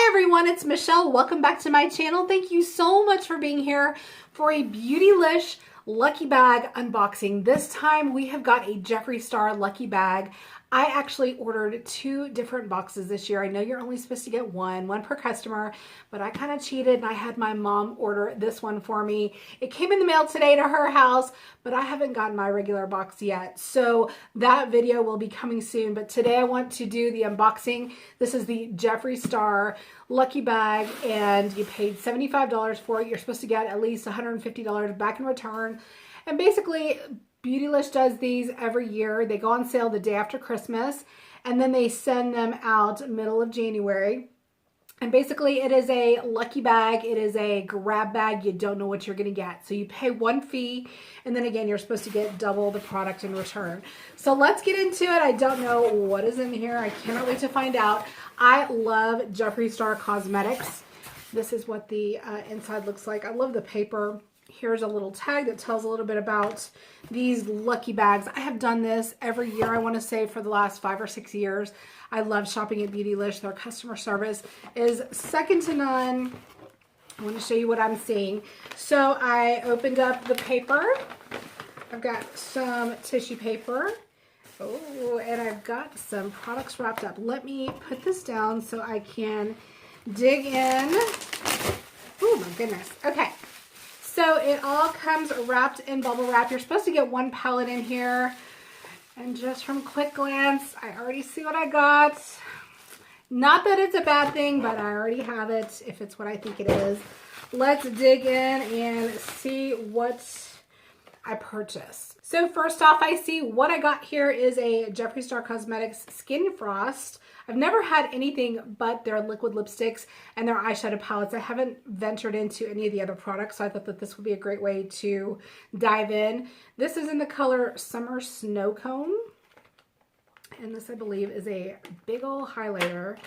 everyone, it's Michelle. Welcome back to my channel. Thank you so much for being here for a Beautylish Lucky Bag unboxing. This time we have got a Jeffree Star Lucky Bag. I actually ordered 2 different boxes this year. I know you're only supposed to get one per customer, but I kind of cheated and I had my mom order this one for me. It came in the mail today to her house, but I haven't gotten my regular box yet. So that video will be coming soon, but today I want to do the unboxing. This is the Jeffree Star Lucky Bag and you paid $75 for it. You're supposed to get at least $150 back in return. And basically, Beautylish does these every year. They go on sale the day after Christmas, and then they send them out middle of January. And basically, it is a lucky bag. It is a grab bag. You don't know what you're going to get. So you pay one fee, and then again, you're supposed to get double the product in return. So let's get into it. I don't know what is in here. I cannot wait to find out. I love Jeffree Star Cosmetics. This is what the inside looks like. I love the paper. Here's a little tag that tells a little bit about these lucky bags. I have done this every year, I want to say, for the last 5 or 6 years. I love shopping at Beautylish. Their customer service is second to none. I want to show you what I'm seeing. So I opened up the paper. I've got some tissue paper. Oh, and I've got some products wrapped up. Let me put this down so I can dig in. Oh my goodness. Okay. So it all comes wrapped in bubble wrap. You're supposed to get 1 palette in here. And just from quick glance, I already see what I got. Not that it's a bad thing, but I already have it if it's what I think it is. Let's dig in and see what I purchased. So first off, I see what I got here is a Jeffree Star Cosmetics Skin Frost. I've never had anything but their liquid lipsticks and their eyeshadow palettes. I haven't ventured into any of the other products, so I thought that this would be a great way to dive in. This is in the color Summer Snocone. And this, I believe, is a big ol' highlighter.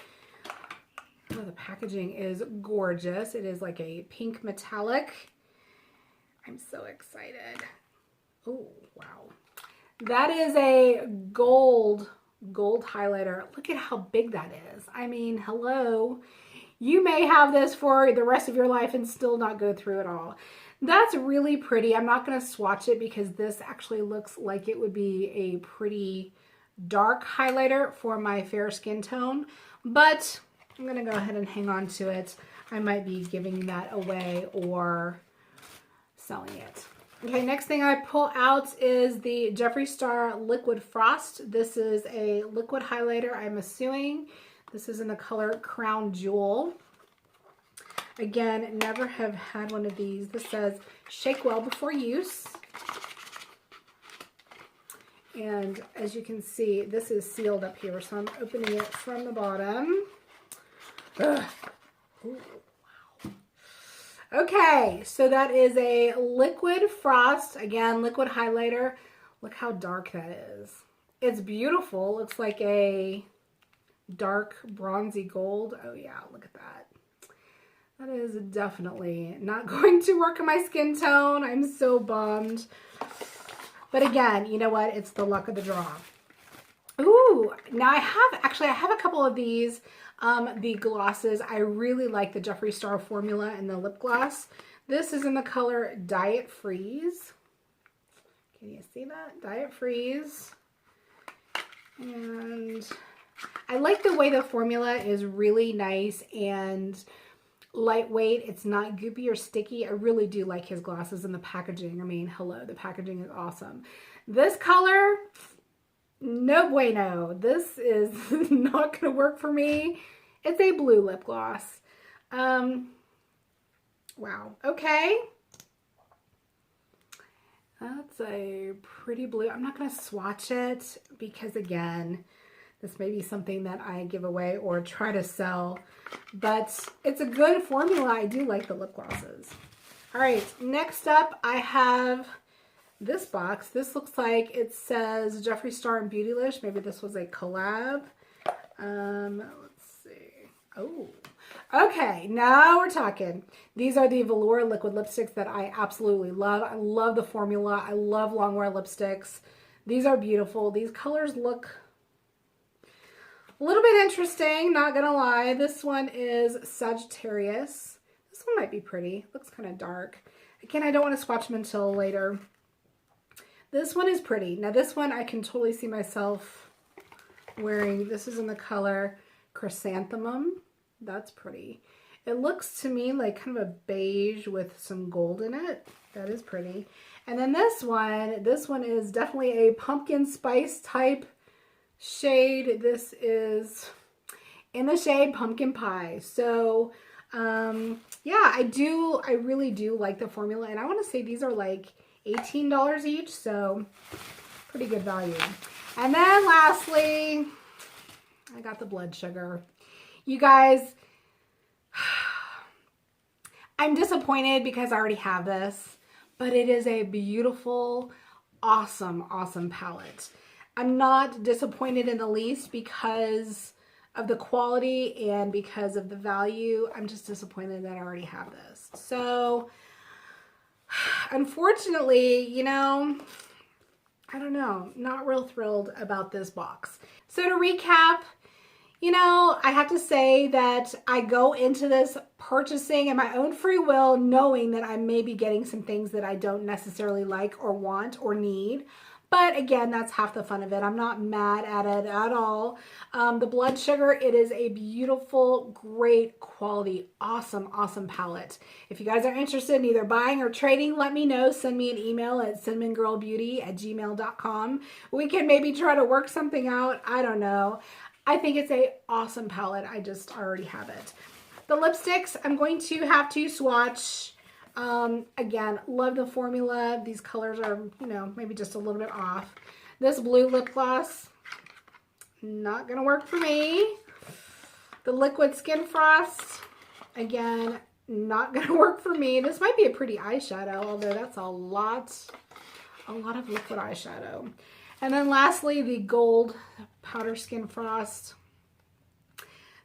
Oh, the packaging is gorgeous. It is like a pink metallic. I'm so excited. Oh, wow. That is a gold highlighter. Look at how big that is. I mean, hello. You may have this for the rest of your life and still not go through it all. That's really pretty. I'm not going to swatch it because this actually looks like it would be a pretty dark highlighter for my fair skin tone, but I'm going to go ahead and hang on to it. I might be giving that away or selling it. Okay, next thing I pull out is the Jeffree Star Liquid Frost. This is a liquid highlighter, I'm assuming. This is in the color Crown Jewel. Again, never have had one of these. This says, shake well before use. And as you can see, this is sealed up here, so I'm opening it from the bottom. Ugh. Ooh. Okay, so that is a liquid frost. Again, liquid highlighter. Look how dark that is. It's beautiful. Looks like a dark bronzy gold. Oh yeah, look at that. That is definitely not going to work on my skin tone. I'm so bummed. But again, you know what? It's the luck of the draw. Ooh, now I have a couple of these. The glosses. I really like the Jeffree Star formula and the lip gloss. This is in the color Diet Freeze. Can you see that? Diet Freeze. And I like the way the formula is really nice and lightweight. It's not goopy or sticky. I really do like his glosses and the packaging. I mean, hello, the packaging is awesome. This color, no bueno. This is not going to work for me. It's a blue lip gloss. Wow. Okay. That's a pretty blue. I'm not going to swatch it because, again, this may be something that I give away or try to sell. But it's a good formula. I do like the lip glosses. All right. Next up, I have this box. This looks like it says Jeffree Star and Beautylish. Maybe this was a collab. Let's see. Oh, okay. Now we're talking. These are the Velour liquid lipsticks that I absolutely love. I love the formula. I love long wear lipsticks. These are beautiful. These colors look A little bit interesting, not gonna lie. This one is Sagittarius. This one might be pretty. Looks kind of dark. Again, I don't want to swatch them until later. This one is pretty. Now this one I can totally see myself wearing. This is in the color Chrysanthemum. That's pretty. It looks to me like kind of a beige with some gold in it. That is pretty. And then this one is definitely a pumpkin spice type shade. This is in the shade Pumpkin Pie. So yeah, I really do like the formula, and I want to say these are like $18 each, so pretty good value. And then lastly, I got the blood sugar. You guys, I'm disappointed because I already have this, but it is a beautiful, awesome, awesome palette. I'm not disappointed in the least because of the quality and because of the value. I'm just disappointed that I already have this. So unfortunately, you know, I don't know, not real thrilled about this box. So to recap, you know, I have to say that I go into this purchasing in my own free will, knowing that I may be getting some things that I don't necessarily like or want or need. But again, that's half the fun of it. I'm not mad at it at all. The blood sugar, it is a beautiful, great quality, awesome, awesome palette. If you guys are interested in either buying or trading, let me know. Send me an email at cinnamongirlbeauty@gmail.com. We can maybe try to work something out. I don't know. I think it's a awesome palette. I already have it. The lipsticks, I'm going to have to swatch. Again, love the formula. These colors are, you know, maybe just a little bit off. This blue lip gloss, not gonna work for me. The liquid skin frost, again, not gonna work for me. This might be a pretty eyeshadow, although that's a lot of liquid eyeshadow. And then lastly, the gold powder skin frost.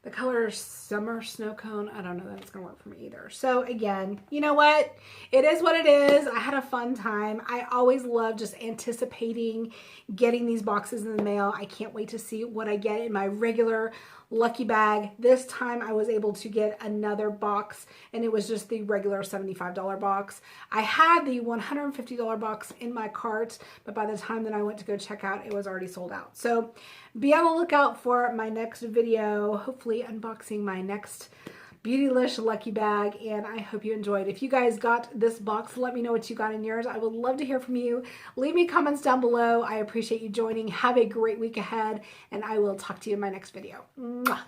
The color Summer Snocone, I don't know that it's going to work for me either. So again, you know what? It is what it is. I had a fun time. I always love just anticipating getting these boxes in the mail. I can't wait to see what I get in my regular lucky bag. This time I was able to get another box, and it was just the regular $75 box. I had the $150 box in my cart, but by the time that I went to go check out, it was already sold out. So be on the lookout for my next video, hopefully unboxing my next Beautylish Lucky Bag, and I hope you enjoyed. If you guys got this box, let me know what you got in yours. I would love to hear from you. Leave me comments down below. I appreciate you joining. Have a great week ahead, and I will talk to you in my next video. Mwah.